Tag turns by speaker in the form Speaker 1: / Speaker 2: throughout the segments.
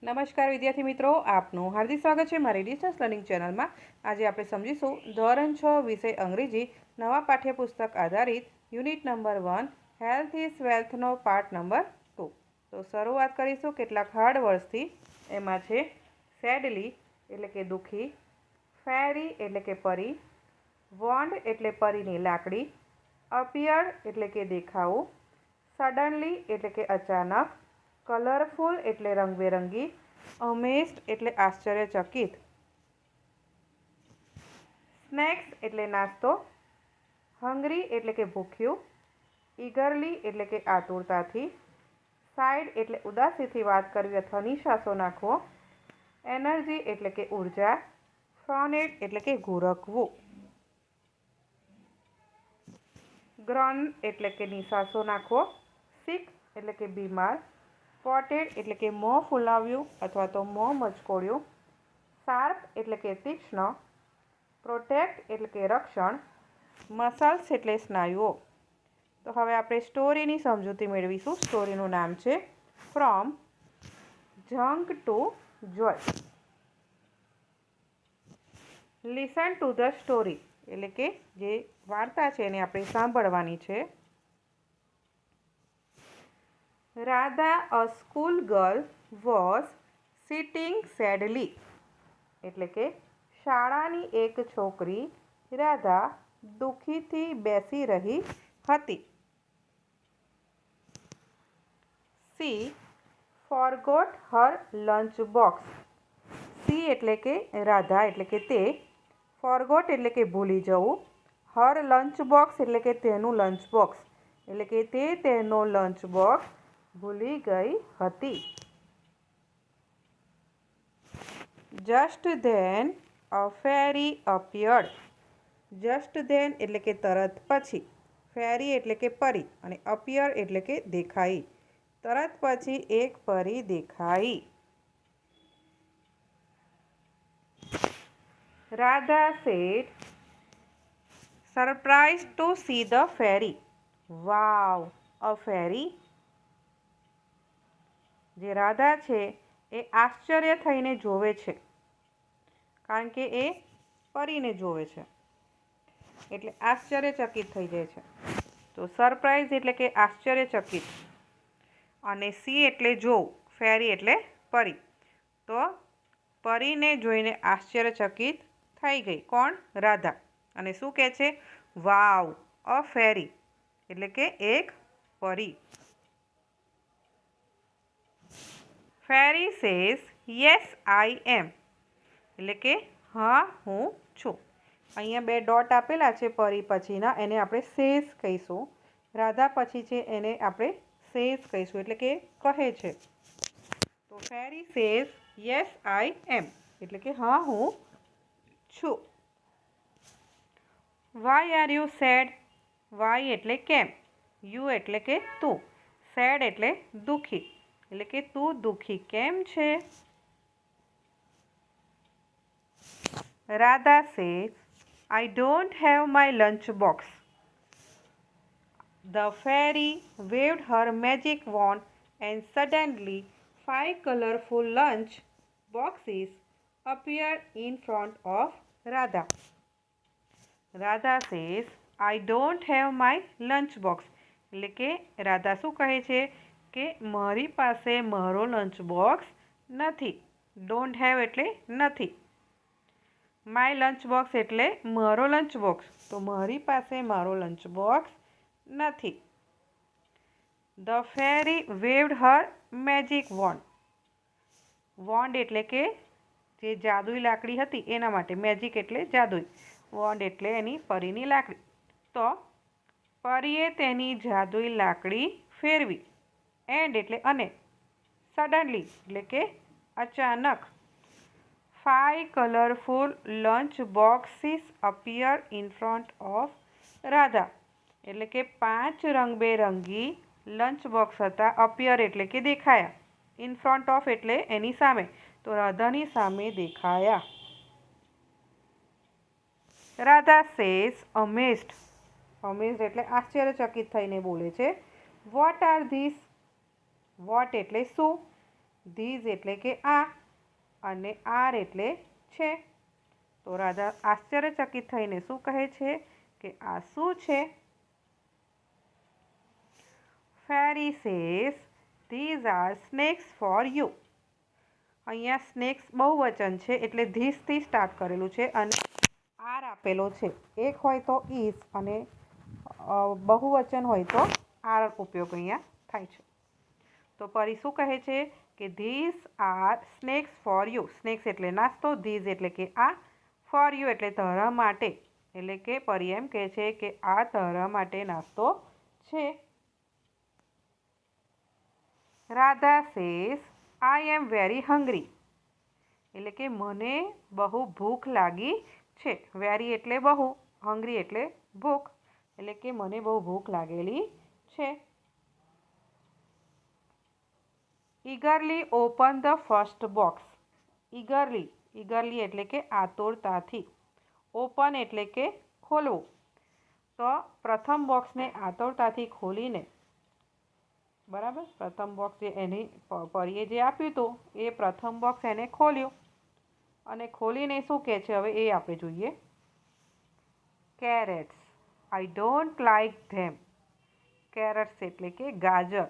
Speaker 1: નમસ્કાર વિદ્યાર્થી મિત્રો, આપનું હાર્દિક સ્વાગત છે મારી ડિસ્ટન્સ લર્નિંગ ચેનલમાં। આજે આપણે સમજીશું ધોરણ 6 વિષય અંગ્રેજી નવા પાઠ્યપુસ્તક આધારિત યુનિટ નંબર 1 હેલ્થ ઇઝ વેલ્થનો પાર્ટ નંબર 2। તો શરૂઆત કરીશું કેટલાક હાર્ડ વર્ડ્સથી। એમાં છે સેડલી એટલે કે દુઃખી, ફેરી એટલે કે પરી, વોન્ડ એટલે પરીની લાકડી, અપિયર્ડ એટલે કે દેખાવું, સડનલી એટલે કે અચાનક, કલરફુલ એટલે રંગબેરંગી, અમેઝડ એટલે આશ્ચર્યચકિત, સ્નેક્સ એટલે નાસ્તો, હંગ્રી એટલે કે ભૂખ્યું, ઈગરલી એટલે કે આતુરતાથી, સાઇડ એટલે ઉદાસીથી વાત કરવી અથવા નિશાસો નાખવો, એનર્જી એટલે કે ઉર્જા, ફ્રોનેટ એટલે કે ઘુરકવું, ગ્રોન એટલે કે નિશાસો નાખવો, સિક એટલે કે બીમાર, સ્પોટેડ એટલે કે મોં ફૂલાવ્યું અથવા તો મોં મચકોડ્યું, શાર્પ એટલે કે તીક્ષ્ણ, પ્રોટેક્ટ એટલે કે રક્ષણ, મસલ્સ એટલે સ્નાયુઓ। તો હવે આપણે સ્ટોરીની સમજૂતી મેળવીશું। સ્ટોરીનું નામ છે from junk to joy. Listen to the story એટલે કે જે વાર્તા છે એને આપણે સાંભળવાની છે। Radha a school girl was sitting sadly એટલે કે શાળાની એક છોકરી રાધા દુઃખીથી બેસી રહી હતી। સી ફોરગોટ હર લંચ બોક્સ। સી એટલે કે રાધા એટલે કે તે, ફોરગોટ એટલે કે ભૂલી જવું, હર લંચ બોક્સ એટલે કે તેનું લંચ બોક્સ એટલે કે તે તેનો લંચ બોક્સ ભૂલી ગઈ હતી। Just then a fairy appeared. Just then એટલે કે તરત પછી, ફેરી એટલે કે પરી અને અપિયર એટલે કે દેખાઈ। તરત પછી એક પરી દેખાઈ। Radha said surprise to see the fairy. Wow, a fairy. જે રાધા છે એ આશ્ચર્ય થઈને જોવે છે, કારણ કે એ પરીને જોવે છે એટલે આશ્ચર્યચકિત થઈ જાય છે। તો સરપ્રાઇઝ એટલે કે આશ્ચર્યચકિત, અને સી એટલે જોવું, ફેરી એટલે પરી। તો પરીને જોઈને આશ્ચર્યચકિત થઈ ગઈ કોણ? રાધા। અને શું કહે છે? વાવ, અ ફેરી એટલે કે એક પરી। ફેરી સેઝ યસ આઈ એમ એટલે કે હા હું છું। અહીંયા બે ડોટ આપેલા છે પરી પછીના, એને આપણે સેઝ કહીશું। રાધા પછી છે એને આપણે સેઝ કહીશું એટલે કે કહે છે। તો ફેરી સેઝ યસ આઈ એમ એટલે કે હા હું છું। Why are you sad? Why એટલે કેમ, યુ એટલે કે તું, સેડ એટલે દુઃખી એટલે કે તું દુઃખી કેમ છે? Radha says I don't have my lunch box. The fairy waved her magic wand and suddenly 5 colorful lunch boxes appeared in front of Radha. Radha says, I don't have my lunch box. એટલે કે રાધા શું કહે છે કે મારી પાસે મારો lunch box નથી। ડોન્ટ હેવ એટલે નથી, માય લંચ બોક્સ એટલે મારો લંચ બોક્સ, તો મારી પાસે મારો લંચ બોક્સ નથી। The fairy waved her magic wand. Wand એટલે કે જે જાદુઈ લાકડી હતી એના માટે, મેજિક એટલે જાદુઈ, વોન્ડ એટલે એની પરીની લાકડી। તો પરીએ તેની જાદુઈ લાકડી ફેરવી, એન્ડ એટલે અને, સડનલી એટલે કે અચાનક, 5 colourful lunch boxes appear in front of Radha એટલે કે 5 રંગબેરંગી લંચ બોક્સ હતા, અપિયર એટલે કે દેખાયા, ઇન ફ્રન્ટ ઓફ એટલે એની સામે, તો રાધાની સામે દેખાયા। રાધા સેઝ અમેઝડ। અમેઝડ એટલે આશ્ચર્યચકિત થઈને બોલે છે। What are this? વોટ એટલે શું? ધીઝ એટલે કે આ અને આર એટલે છે. તો રાધા આશ્ચર્યચકિત થઈને શું કહે છે કે આ શું છે? Fairy says these are snacks for you. અહીંયા સ્નેક્સ બહુવચન છે એટલે ધીસથી સ્ટાર્ટ કરેલું છે અને આર આપેલો છે. એક હોય તો ઇઝ અને બહુવચન હોય તો આર ઉપયોગ અહીંયા થાય છે. તો પરી શું કહે છે કે this are snacks for you. Snacks એટલે નાસ્તો, ધીઝ એટલે કે આ, ફોર યુ એટલે તારા માટે. એટલે કે પરી એમ કહે છે કે આ તારા માટે નાસ્તો છે. Radha says I am very hungry. એટલે કે મને બહુ ભૂખ લાગી છે. વેરી એટલે બહુ, હંગ્રી એટલે ભૂખ. એટલે કે મને બહુ ભૂખ લાગેલી છે. ઈગરલી ઓપન ધ ફર્સ્ટ બોક્સ. ઈગરલી એટલે કે આતુરતાથી. ઓપન એટલે કે ખોલવું. તો પ્રથમ બોક્સને આતુરતાથી ખોલીને, બરાબર, પ્રથમ બોક્સ જે એની પરીએ જે આપ્યું હતું એ પ્રથમ બોક્સ એને ખોલ્યું અને ખોલીને શું કહે છે હવે એ આપણે જોઈએ. Carrots, I don't like them. Carrots એટલે કે ગાજર.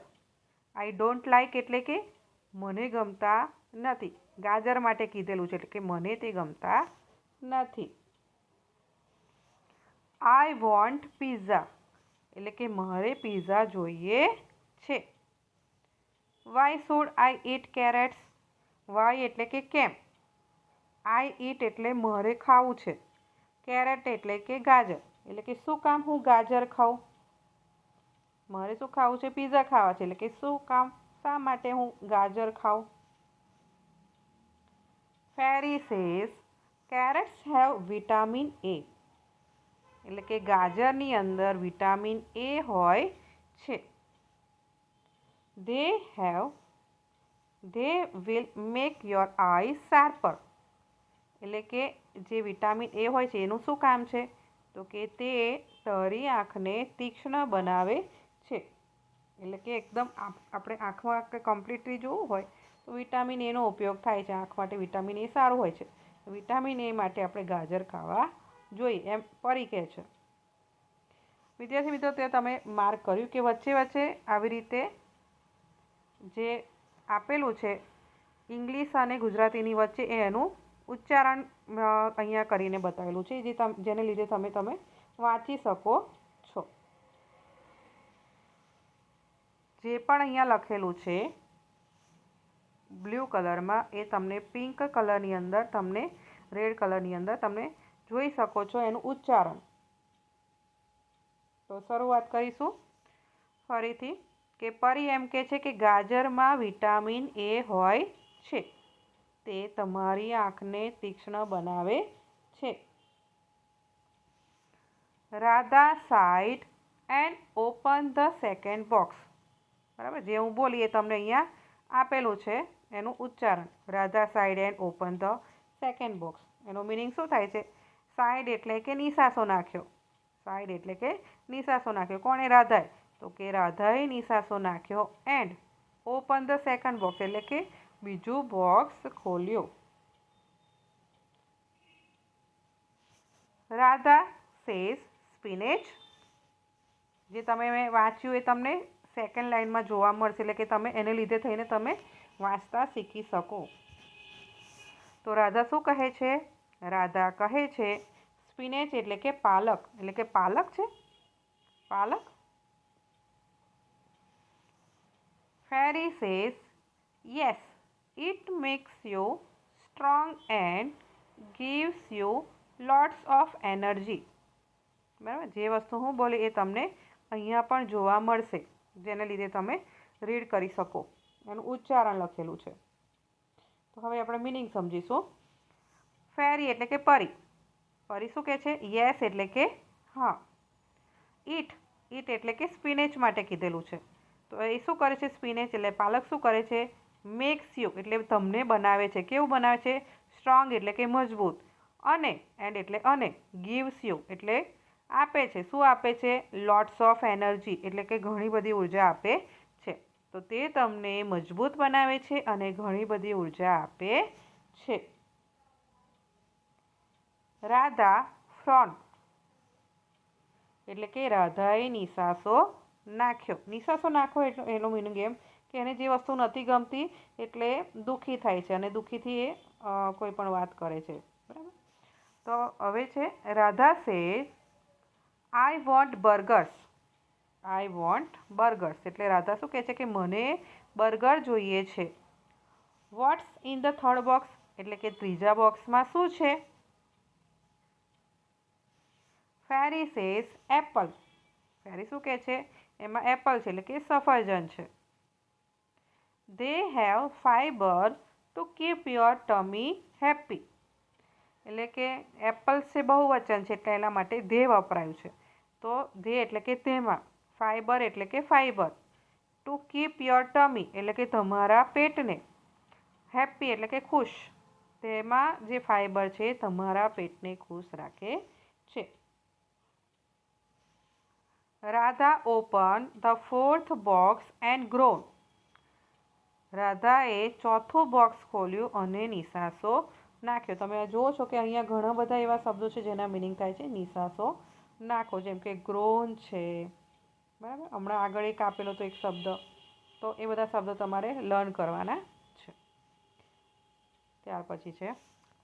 Speaker 1: આઈ ડોન્ટ લાઇક એટલે કે મને ગમતા નથી. ગાજર માટે કીધેલું છે એટલે કે મને તે ગમતા નથી. I want pizza. એટલે કે મારે પિઝા જોઈએ છે. Why should I eat carrots. Why એટલે કે કેમ. આઈ ઈટ એટલે મારે ખાવું છે. કેરેટ એટલે કે ગાજર. એટલે કે શું કામ હું ગાજર ખાઉં? મારે શું ખાવું છે? પિઝા ખાવા છે. એટલે કે શું કામ, શા માટે હું ગાજર ખાઉં? Fairy says carrots have vitamin A. એટલે કે ગાજરની અંદર વિટામિન એ હોય છે. They will make your eyes sharper. એટલે કે જે વિટામિન એ હોય છે એનું શું કામ છે? તો કે તે તારી આંખને તીક્ષ્ણ બનાવે છે. એટલે કે એકદમ આપણે આંખમાં કમ્પ્લીટલી જોવું હોય તો વિટામિન એનો ઉપયોગ થાય છે. આંખ માટે વિટામિન એ સારું હોય છે. વિટામિન એ માટે આપણે ગાજર ખાવા જોઈએ એમ પરી કહે છે. વિદ્યાર્થી મિત્રો, તે તમે માર્ક કર્યું કે વચ્ચે વચ્ચે આવી રીતે જે આપેલું છે ઇંગ્લિશ અને ગુજરાતીની વચ્ચે એનું ઉચ્ચારણ અહીંયા કરીને બતાવેલું છે જેને લીધે તમે વાંચી શકો છો. જે પણ અહીંયા લખેલું છે બ્લુ કલરમાં એ તમને પિંક કલરની અંદર, તમને રેડ કલરની અંદર તમે જોઈ શકો છો એનું ઉચ્ચારણ. તો શરૂઆત કરીશું ફરીથી કે પરી એમ કહે છે કે ગાજરમાં વિટામિન એ હોય છે. તે તમારી આંખને તીક્ષ્ણ બનાવે છે. Radha side and open the second box. બરાબર, જે હું બોલી એ તમને અહીંયા આપેલું છે એનું ઉચ્ચારણ. Radha side and open the second box. એનો મિનિંગ શું થાય છે? સાઇડ એટલે કે નિશાસો નાખ્યો. સાઇડ એટલે કે નિશાસો નાખ્યો. કોણે? રાધાએ. તો કે રાધાએ નિશાસો નાખ્યો. And open the second box એટલે કે બીજું બોક્સ ખોલ્યો. રાધા સેઝ સ્પિનેચ. જે તમે મેં વાંચ્યું એ તમને સેકન્ડ લાઇનમાં જોવા મળશે. એટલે કે તમે એને લીધે થઈને તમે વાંચતા શીખી શકો. તો રાધા શું કહે છે? રાધા કહે છે સ્પિનેચ એટલે કે પાલક. એટલે કે પાલક છે, પાલક. Fairy says yes, it makes you strong and gives you lots of energy. બરાબર, જે વસ્તુ હું બોલી એ તમને અહીંયા પણ જોવા મળશે જેને લીધે તમે રીડ કરી શકો. એનું ઉચ્ચારણ લખેલું છે. તો હવે આપણે મિનિંગ સમજીશું. ફેરી એટલે કે પરી. પરી શું કહે છે? યસ એટલે કે હા. ઈટ એટલે કે સ્પિનેચ માટે કીધેલું છે. તો એ શું કરે છે? સ્પિનેચ એટલે પાલક શું કરે છે? મેક્સ યુ એટલે તમને બનાવે છે. કેવું બનાવે છે? સ્ટ્રોંગ એટલે કે મજબૂત. અને એન્ડ એટલે અને. ગિવ્સ યુ એટલે આપે છે. શું આપે છે? લોટ્સ ઓફ એનર્જી એટલે કે ઘણી બધી ઉર્જા આપે છે. તો તે તમને મજબૂત બનાવે છે અને ઘણી બધી ઉર્જા આપે છે. રાધા ફ્રોન્ટ એટલે કે રાધાએ નિશાસો નાખ્યો. નિશાસો નાખો એટલે એનો મિનિંગ એમ કે એને જે વસ્તુ નથી ગમતી એટલે દુઃખી થાય છે અને દુઃખીથી એ કોઈ પણ વાત કરે છે. બરાબર. તો હવે છે Radha says I want burgers. I want burgers એટલે રાધા શું કહે છે કે મને બર્ગર જોઈએ છે. What's in the third box એટલે કે ત્રીજા બોક્સમાં શું છે? Fairy says Apple. ફેરી શું કહે છે? એમાં એપલ છે એટલે કે સફરજન છે. They have fibre to keep your ટમી happy. એટલે કે એપલ્સ છે બહુવચન છે એટલે એના માટે ધે વપરાયું છે. તો ધે એટલે કે તેમાં, ફાઈબર એટલે કે ફાઈબર, ટુ કીપ યોર ટમી એટલે કે તમારા પેટને, હેપી એટલે કે ખુશ, તેમાં જે ફાઈબર છે તમારા પેટને ખુશ રાખે છે. Radha open the fourth box and grown. રાધાએ ચોથું બોક્સ ખોલ્યું અને નિશાસો નાખ્યો. તમે જુઓ છો કે અહીંયા ઘણા બધા એવા શબ્દો છે જેના મિનિંગ થાય છે નિશાસો નાખો, જેમ કે ગ્રોન છે. બરાબર. હમણાં આગળ એક આપેલો તો એક શબ્દ, તો એ બધા શબ્દો તમારે લર્ન કરવાના છે. ત્યાર પછી છે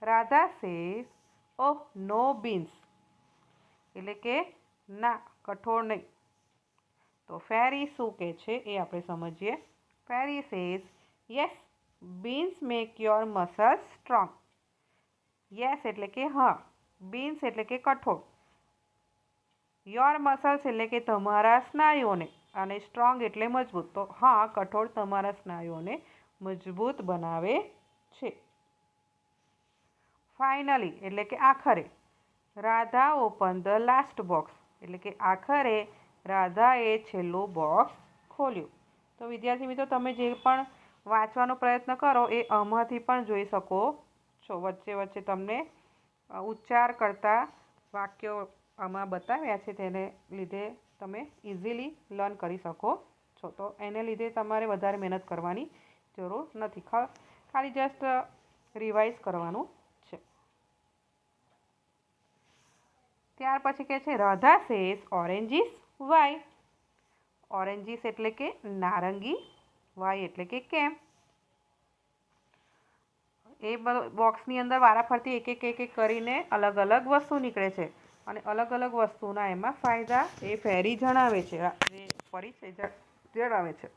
Speaker 1: રાધા સેઝ ઓહ નો બીન્સ એટલે કે ના કઠોળ નહીં. તો ફેરી શું કહે છે એ આપણે સમજીએ. Fairy says yes beans make your muscles strong. Yes એટલે કે હા, બીન્સ એટલે કે કઠોળ, યોર મસલ્સ એટલે કે તમારા સ્નાયુઓને, અને સ્ટ્રોંગ એટલે મજબૂત. તો હા, કઠોળ તમારા સ્નાયુઓને મજબૂત બનાવે છે. ફાઇનલી એટલે કે આખરે Radha open the last box એટલે કે આખરે રાધાએ છેલ્લું બોક્સ ખોલ્યું. તો વિદ્યાર્થી મિત્રો, તમે જે પણ વાંચવાનો પ્રયત્ન કરો એ આમાંથી પણ જોઈ શકો છો. વચ્ચે વચ્ચે તમને ઉચ્ચાર કરતા વાક્યો આમાં બતાવ્યા છે, તેને લીધે તમે ઇઝીલી લર્ન કરી શકો છો. તો એને લીધે તમારે વધારે મહેનત કરવાની જરૂર નથી, ખાલી જસ્ટ રિવાઇઝ કરવાનું છે. ત્યાર પછી કહે છે Radha says oranges why. Oranges એટલે કે નારંગી, વાય એટલે કે કેમ. એ બોક્સની અંદર વારાફરતી એક એક કરીને અલગ અલગ વસ્તુ નીકળે છે અને અલગ અલગ વસ્તુના એમાં ફાયદા એ ફેરી જણાવે છે, જણાવે છે.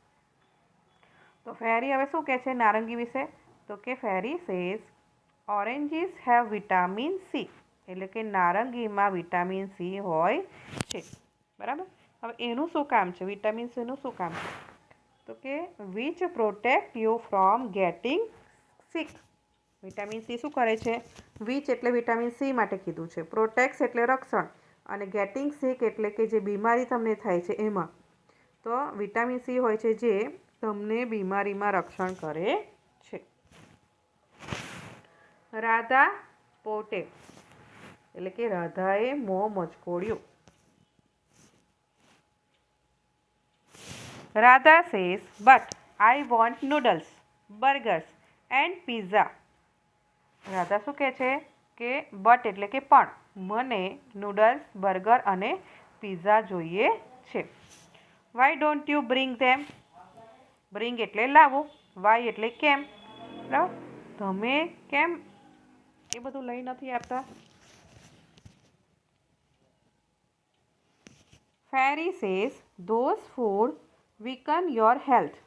Speaker 1: તો ફેરી હવે શું કહે છે નારંગી વિશે? તો કે fairy says oranges have vitamin C એટલે કે નારંગીમાં વિટામિન સી હોય છે. બરાબર. હવે એનું શું કામ છે? વિટામિન સીનું શું કામ છે? તો કે which protect you from getting sick. Vitamin C શું કરે છે? વિચ એટલે વિટામિન સી માટે કીધું છે, પ્રોટેક્ટ એટલે રક્ષણ, અને ગેટિંગ સિક એટલે કે જે બીમારી તમને થાય છે એમાં. તો વિટામિન સી હોય છે જે તમને બીમારીમાં રક્ષણ કરે છે. રાધા પોટે એટલે કે રાધાએ મોં મચકોડ્યું. Radha says but I want noodles, burgers and pizza. Radha શું કહે છે કે બટ એટલે કે પણ, મને નૂડલ્સ, બર્ગર અને પિઝા જોઈએ છે. Why don't you bring them. Bring એટલે લાવવું, વાય એટલે કેમ. બરાબર. તમે કેમ એ બધું લઈ નથી આપતા? Fairy says those food weaken your health.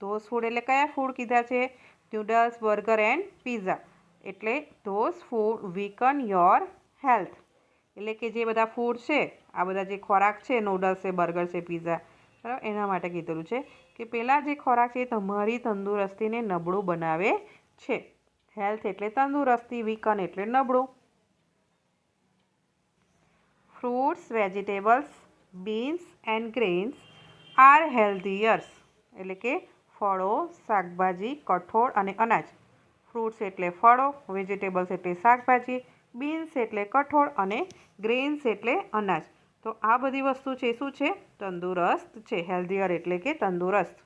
Speaker 1: Those food એટલે કયા ફૂડ કીધા છે? Noodles, burger and pizza. એટલે those food weaken your health એટલે કે જે બધા ફૂડ છે, આ બધા જે ખોરાક છે, નૂડલ્સ છે, બર્ગર છે, પિઝા, બરાબર, એના માટે કીધેલું છે કે પેલા જે ખોરાક છે એ તમારી તંદુરસ્તીને નબળું બનાવે છે. હેલ્થ એટલે તંદુરસ્તી, વીકન એટલે નબળું. Fruits, vegetables, beans and grains are healthier એટલે કે ફળો, શાકભાજી, કઠોળ અને અનાજ. ફ્રૂટ્સ એટલે ફળો, વેજીટેબલ્સ એટલે શાકભાજી, બીન્સ એટલે કઠોળ અને ગ્રેન્સ એટલે અનાજ. તો આ બધી વસ્તુ છે શું છે? તંદુરસ્ત છે. હેલ્ધીયર એટલે કે તંદુરસ્ત.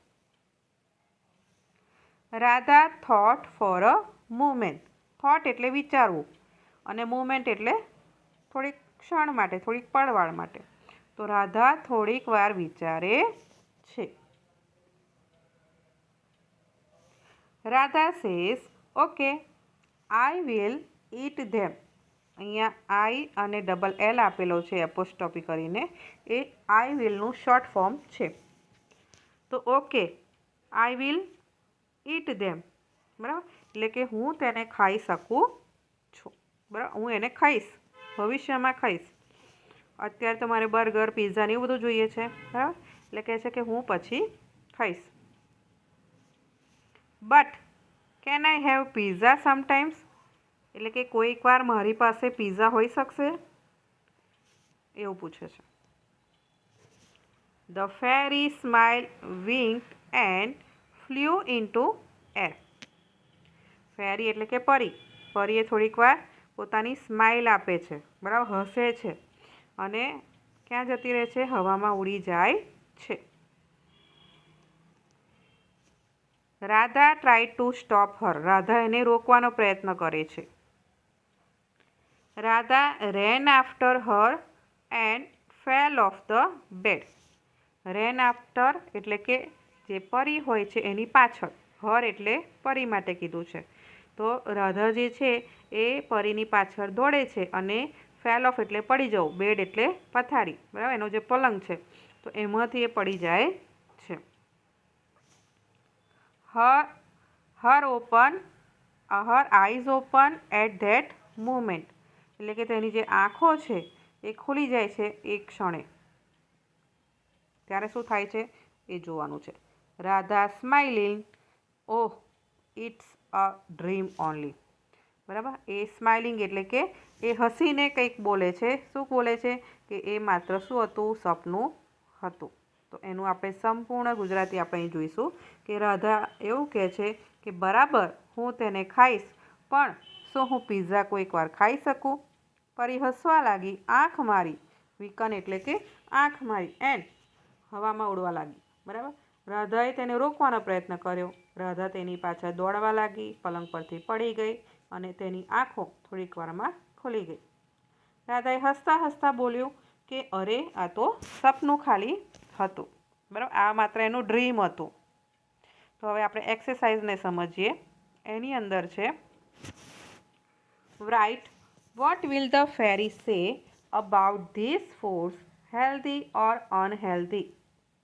Speaker 1: Radha thought for a moment. Thought એટલે વિચારવું અને મુમેન્ટ એટલે થોડીક ક્ષણ માટે, થોડીક પળવાળ માટે. તો રાધા થોડીક વાર વિચારે છે. Radha says okay I will eat them. અહીંયા આઈ અને ડબલ એલ આપેલો છે એપોસ્ટ્રોફી કરીને, એ આઈ વિલનું શોર્ટ ફોર્મ છે. તો ઓકે આઈ વિલ ઈટ ધેમ, બરાબર, એટલે કે હું તેને ખાઈ શકું છું. બરાબર, હું એને ખાઈશ, ભવિષ્યમાં ખાઈશ. અત્યારે તો મારે બર્ગર, પિઝા ને એવું બધું જોઈએ છે, બરાબર, એટલે કહે છે કે હું પછી ખાઈશ. But can I have pizza sometimes, એટલે કે કોઈક વાર મારી પાસે પિઝા હોઈ શકશે, એવું પૂછે છે. The fairy smile winked and flew into air. Fairy એટલે કે પરી. પરીએ થોડીક વાર પોતાની સ્માઇલ આપે છે, બરાબર, હસે છે અને ક્યાં જતી રહે છે? હવામાં ઉડી જાય છે. Radha try to stop her. Radha એને રોકવાનો પ્રયત્ન કરે છે. Radha ran after her and fell of the bed. Ran after એટલે કે જે પરી હોય છે એની પાછળ, હર એટલે પરી માટે કીધું છે. તો રાધા જે છે એ પરીની પાછળ દોડે છે અને ફેલ ઓફ એટલે પડી જવું, બેડ એટલે પથારી, બરાબર, એનો જે પલંગ છે તો એમાંથી એ પડી જાય છે. Her eyes open at that moment, એટલે કે તેની જે આંખો છે એ ખુલી જાય છે એ ક્ષણે. ત્યારે શું થાય છે એ જોવાનું છે. Radha smiling, oh it's a dream only. બરાબર, એ સ્માઇલિંગ એટલે કે એ હસીને કંઈક બોલે છે. શું બોલે છે? કે એ માત્ર શું હતું? સપનું હતું. તો એનું આપણે સંપૂર્ણ ગુજરાતી આપણે જોઈશું કે રાધા એવું કહે છે કે બરાબર હું તેને ખાઈશ, પણ શું હું પિઝા કોઈક વાર ખાઈ શકું? પરી હસવા લાગી, આંખ મારી, વિકન એટલે કે આંખ મારી, એન્ડ હવામાં ઉડવા લાગી. બરાબર, રાધાએ તેને રોકવાનો પ્રયત્ન કર્યો. રાધા તેની પાછળ દોડવા લાગી, પલંગ પરથી પડી ગઈ અને તેની આંખો થોડીક વારમાં ખુલી ગઈ. રાધાએ હસતા હસતા બોલ્યું કે અરે આ તો સપનું ખાલી હતું. બરાબર, આ માત્ર એનું ડ્રીમ હતું. તો હવે આપણે એક્સરસાઇઝને સમજીએ. એની અંદર છે right what will the fairy say about this foods, healthy or unhealthy.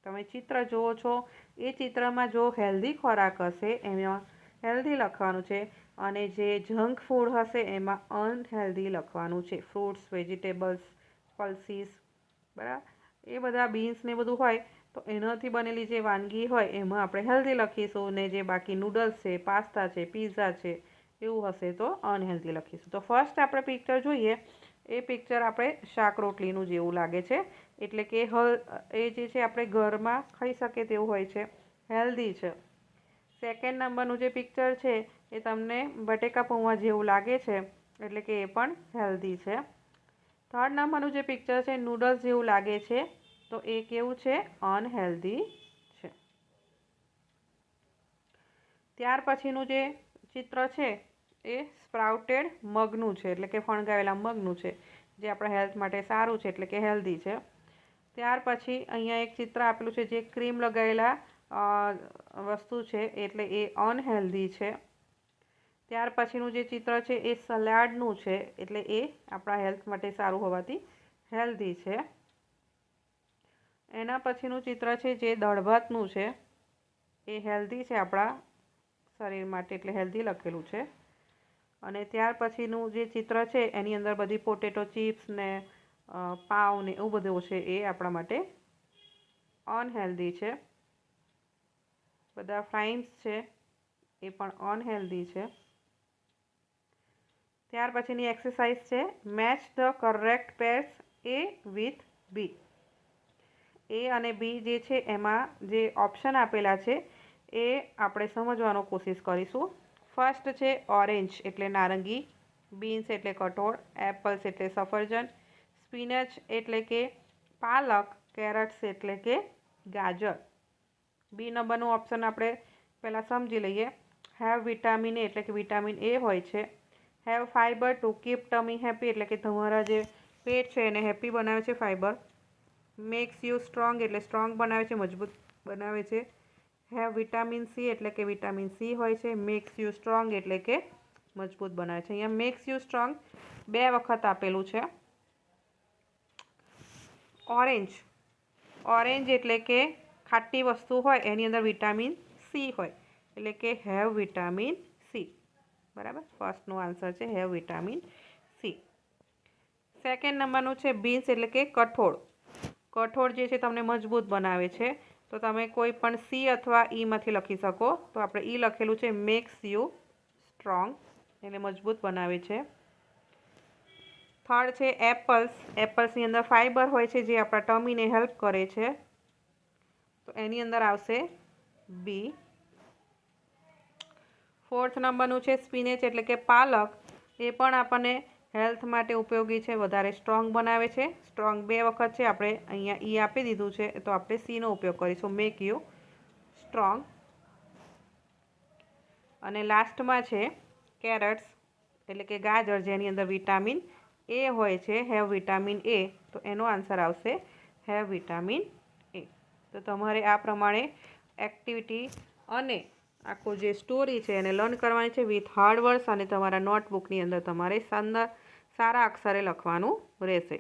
Speaker 1: તમે ચિત્ર જુઓ છો, એ ચિત્રમાં જો હેલ્ધી ખોરાક હશે એમાં હેલ્ધી લખવાનું છે અને જે જંક ફૂડ હશે એમાં અનહેલ્ધી લખવાનું છે. ફ્રૂટ્સ, વેજીટેબલ્સ, પલ્સીસ, બરાબર, એ બધા બીન્સ ને બધું હોય તો એનાથી બનેલી જે વાનગી હોય એમાં આપણે હેલ્ધી લખીશું, ને જે બાકી નૂડલ્સ છે, પાસ્તા છે, પિઝા છે એવું હશે તો અનહેલ્ધી લખીશું. તો ફર્સ્ટ આપણે પિક્ચર જોઈએ, એ પિક્ચર આપણે શાક રોટલીનું જેવું લાગે છે, એટલે કે એ જે છે આપણે ઘરમાં ખાઈ શકીએ તેવું હોય છે, હેલ્ધી છે. સેકન્ડ નંબરનું જે પિક્ચર છે એ તમને બટેકા પૌવા જેવું લાગે છે, એટલે કે એ પણ હેલ્ધી છે. થર્ડ નંબરનું જે પિક્ચર છે નૂડલ્સ જેવું લાગે છે, તો એ કેવું છે? અનહેલ્ધી છે. ત્યાર પછીનું જે ચિત્ર છે એ સ્પ્રાઉટેડ મગનું છે, એટલે કે ફણગાવેલા મગનું છે, જે આપણા હેલ્થ માટે સારું છે, એટલે કે હેલ્ધી છે. ત્યાર પછી અહીંયા એક ચિત્ર આપેલું છે જે ક્રીમ લગાવેલા વસ્તુ છે, એટલે એ અનહેલ્ધી છે. ત્યાર પછીનું જે ચિત્ર છે એ સલાડનું છે, એટલે એ આપણા હેલ્થ માટે સારું હોવાથી હેલ્ધી છે. એના પછીનું ચિત્ર છે જે દાળ ભાતનું છે, એ હેલ્ધી છે આપણા શરીર માટે, એટલે હેલ્ધી લખેલું છે. અને ત્યાર પછીનું જે ચિત્ર છે એની અંદર બધી પોટેટો ચિપ્સ ને પાવ ને એવું બધું છે, એ આપણા માટે અનહેલ્ધી છે. બધા ફ્રાઈમ્સ છે એ પણ અનહેલ્ધી છે. ત્યાર પછીની એક્સરસાઇઝ છે match the correct pairs A with B. A અને બી જે છે એમાં જે ઓપ્શન આપેલા છે એ આપણે સમજવાનો કોશિશ કરીશું. ફર્સ્ટ છે ઓરેન્જ એટલે નારંગી, બીન્સ એટલે કઠોળ, એપલ્સ એટલે સફરજન, સ્પિનચ એટલે કે પાલક, કેરટ્સ એટલે કે ગાજર. બી નંબરનું ઓપ્શન આપણે પહેલાં સમજી લઈએ. હેવ વિટામિન એ એટલે કે વિટામિન એ હોય છે. Have fibre to keep ટમી happy એટલે કે તમારા જે પેટ છે એને હેપી બનાવે છે ફાઇબર. મેક્સ યુ સ્ટ્રોંગ એટલે સ્ટ્રોંગ બનાવે છે, મજબૂત બનાવે છે. હેવ વિટામિન સી એટલે કે વિટામિન સી હોય છે. મેક્સ યુ સ્ટ્રોંગ એટલે કે મજબૂત બનાવે છે. અહીંયા મેક્સ યુ સ્ટ્રોંગ 2 વખત આપેલું છે. ઓરેન્જ, ઓરેન્જ એટલે કે ખાટી વસ્તુ હોય એની અંદર વિટામિન સી હોય એટલે કે હેવ વિટામિન સી. બરાબર, ફર્સ્ટનો આન્સર છે હેવ વિટામિન સી. સેકન્ડ નંબરનું છે બીન્સ એટલે કે કઠોળ. કઠોળ જે છે તમને મજબૂત બનાવે છે. તો તમે કોઈ પણ સી અથવા ઈમાંથી લખી શકો. તો આપણે ઈ લખેલું છે મેક્સ યુ સ્ટ્રોંગ એટલે મજબૂત બનાવે છે. થર્ડ છે એપલ્સ. એપલ્સની અંદર ફાઇબર હોય છે જે આપણા ટમીને હેલ્પ કરે છે. તો એની અંદર આવશે બી. ફોર્થ નંબરનું છે સ્પિનેચ એટલે કે પાલક. એ પણ આપણને હેલ્થ માટે ઉપયોગી છે, વધારે સ્ટ્રોંગ બનાવે છે. સ્ટ્રોંગ 2 વખત છે, આપણે અહીંયા ઈ આપી દીધું છે તો આપણે સીનો ઉપયોગ કરીશું, મેક યુ સ્ટ્રોંગ. અને લાસ્ટમાં છે કેરટ્સ એટલે કે ગાજર, જેની અંદર વિટામિન એ હોય છે, હેવ વિટામિન એ. તો એનો આન્સર આવશે હેવ વિટામિન એ. તો તમારે આ પ્રમાણે એક્ટિવિટી અને આખું જે સ્ટોરી છે એને લર્ન કરવાની છે વિથ હાર્ડ વર્ડ્સ, અને તમારા નોટબુકની અંદર તમારે સારા અક્ષરે લખવાનું રહેશે.